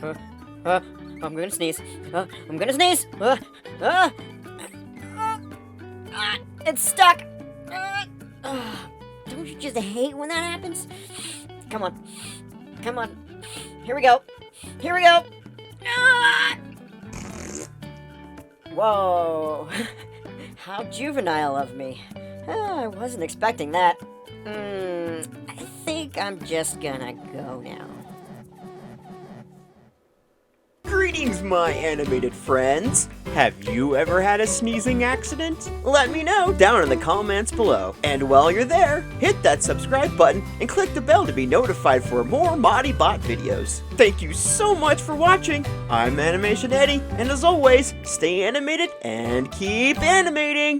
I'm gonna sneeze. I'm gonna sneeze. It's stuck. Don't you just hate when that happens? Come on. Come on. Here we go. Here we go. Whoa. How juvenile of me. I wasn't expecting that. I think I'm just gonna go now. Greetings, my animated friends! Have you ever had a sneezing accident? Let me know down in the comments below. And while you're there, hit that subscribe button and click the bell to be notified for more ModiBot videos. Thank you so much for watching. I'm Animation Eddie, and as always, stay animated and keep animating!